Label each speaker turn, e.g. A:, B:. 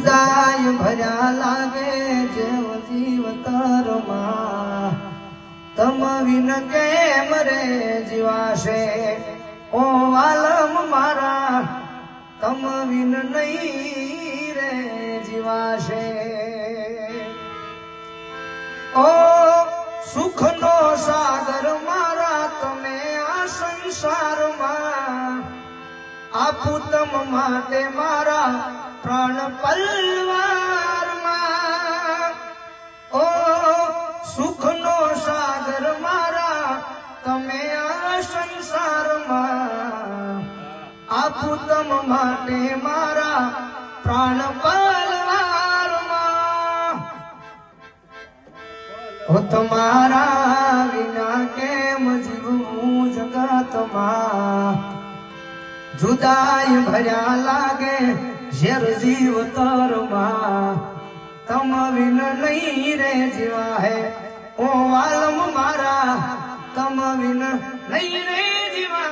A: जुदाई भर्या लागे जेव जीव तरमा तम विन केम रे जीवाशे ओ आलम मारा तम विन नहीं रे जीवाशे ओ सुख नो सागर मारा तमे आ संसार आपू तम माटे मारा प्राण पलवार ओ सुख नो सागर मारा तमे आ संसार आपू तम माटे मारा प्राण पलवार हो तुम्हारा विना केम जीवू जगत जुदाई भर्या लागे शेर जीव तरमा तम विन नहीं रे जीवा है ओ आलम मारा तम विन नहीं रे जीवा।